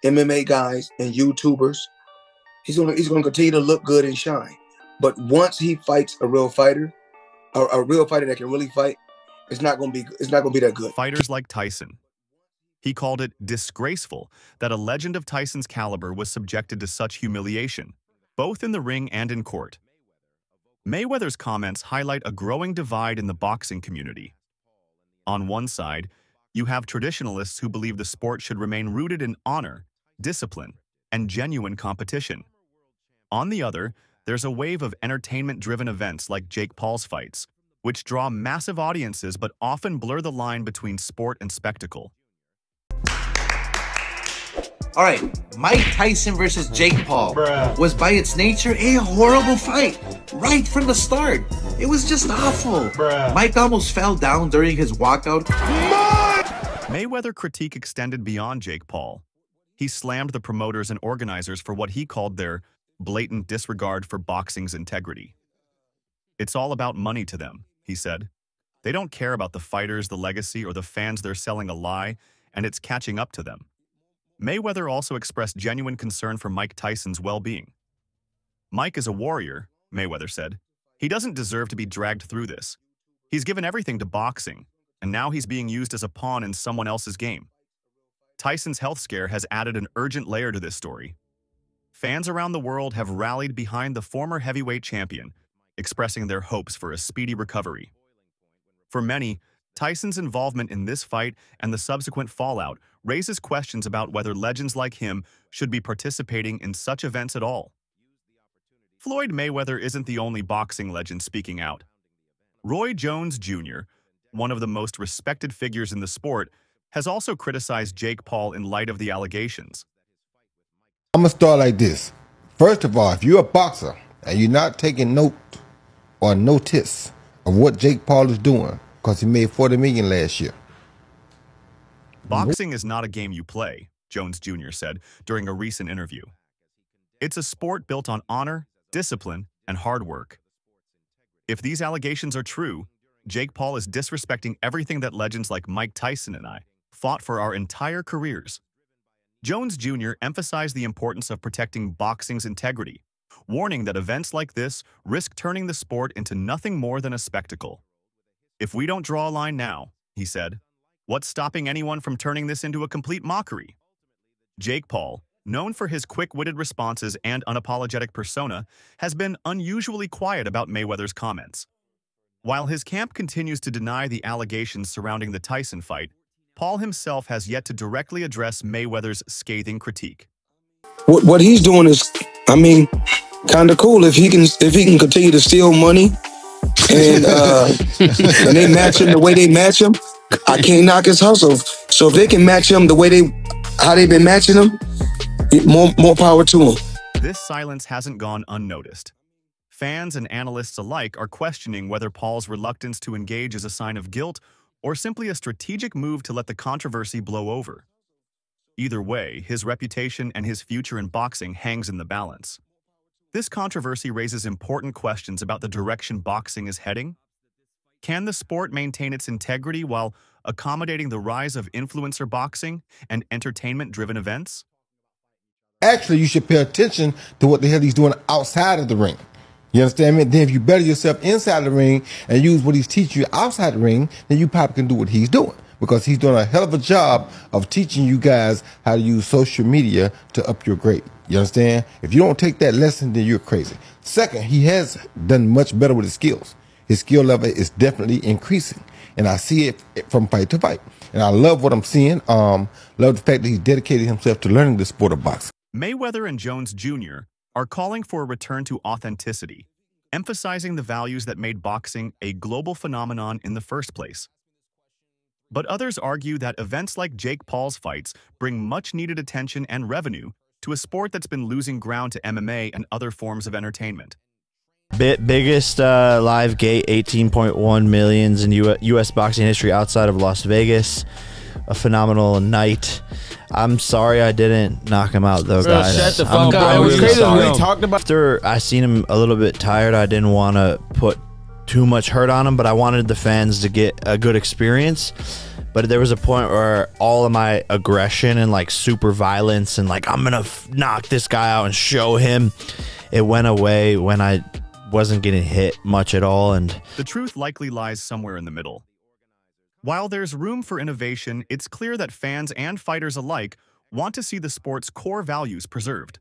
MMA guys and YouTubers. He's gonna continue to look good and shine. But once he fights a real fighter, a real fighter that can really fight, it's not gonna be that good. Fighters like Tyson. He called it disgraceful that a legend of Tyson's caliber was subjected to such humiliation, both in the ring and in court. Mayweather's comments highlight a growing divide in the boxing community. On one side, you have traditionalists who believe the sport should remain rooted in honor, discipline, and genuine competition. On the other, there's a wave of entertainment-driven events like Jake Paul's fights, which draw massive audiences but often blur the line between sport and spectacle. All right, Mike Tyson versus Jake Paul was by its nature a horrible fight right from the start. It was just awful. Mike almost fell down during his walkout. Mayweather critique extended beyond Jake Paul. He slammed the promoters and organizers for what he called their blatant disregard for boxing's integrity. It's all about money to them, he said. They don't care about the fighters, the legacy, or the fans. They're selling a lie, and it's catching up to them. Mayweather also expressed genuine concern for Mike Tyson's well-being. Mike is a warrior, Mayweather said. He doesn't deserve to be dragged through this. He's given everything to boxing, and now he's being used as a pawn in someone else's game. Tyson's health scare has added an urgent layer to this story. Fans around the world have rallied behind the former heavyweight champion, expressing their hopes for a speedy recovery. For many, Tyson's involvement in this fight and the subsequent fallout raises questions about whether legends like him should be participating in such events at all. Floyd Mayweather isn't the only boxing legend speaking out. Roy Jones Jr., one of the most respected figures in the sport, has also criticized Jake Paul in light of the allegations. I'm going to start like this. First of all, if you're a boxer and you're not taking note or notice of what Jake Paul is doing, because he made $40 million last year. Boxing is not a game you play, Jones Jr. said during a recent interview. It's a sport built on honor, discipline, and hard work. If these allegations are true, Jake Paul is disrespecting everything that legends like Mike Tyson and I fought for our entire careers. Jones Jr. emphasized the importance of protecting boxing's integrity, warning that events like this risk turning the sport into nothing more than a spectacle. If we don't draw a line now, he said, what's stopping anyone from turning this into a complete mockery? Jake Paul, known for his quick-witted responses and unapologetic persona, has been unusually quiet about Mayweather's comments. While his camp continues to deny the allegations surrounding the Tyson fight, Paul himself has yet to directly address Mayweather's scathing critique. What he's doing is, kind of cool if he can continue to steal money and they match him the way they match him. I can't knock his hustle. So if they can match him the way how they've been matching him, more power to him. This silence hasn't gone unnoticed. Fans and analysts alike are questioning whether Paul's reluctance to engage is a sign of guilt or simply a strategic move to let the controversy blow over. Either way, his reputation and his future in boxing hangs in the balance. This controversy raises important questions about the direction boxing is heading. Can the sport maintain its integrity while accommodating the rise of influencer boxing and entertainment-driven events? Actually, you should pay attention to what the hell he's doing outside of the ring. You understand me? Then if you better yourself inside the ring and use what he's teaching you outside the ring, then you probably can do what he's doing. Because he's doing a hell of a job of teaching you guys how to use social media to up your grade. You understand? If you don't take that lesson, then you're crazy. Second, he has done much better with his skills. His skill level is definitely increasing. And I see it from fight to fight. And I love what I'm seeing. Love the fact that he's dedicated himself to learning the sport of boxing. Mayweather and Jones Jr. are calling for a return to authenticity, emphasizing the values that made boxing a global phenomenon in the first place. But others argue that events like Jake Paul's fights bring much-needed attention and revenue to a sport that's been losing ground to MMA and other forms of entertainment. Biggest live gate, 18.1 millions in U.S. boxing history outside of Las Vegas. A phenomenal night. I'm sorry I didn't knock him out, though, guys. Shut the fuck up. It was crazy when we talked about. After I seen him a little bit tired, I didn't want to put too much hurt on him, but I wanted the fans to get a good experience. But there was a point where all of my aggression and like super violence and like I'm gonna knock this guy out and show him, it went away when I wasn't getting hit much at all. And the truth likely lies somewhere in the middle. While there's room for innovation, it's clear that fans and fighters alike want to see the sport's core values preserved.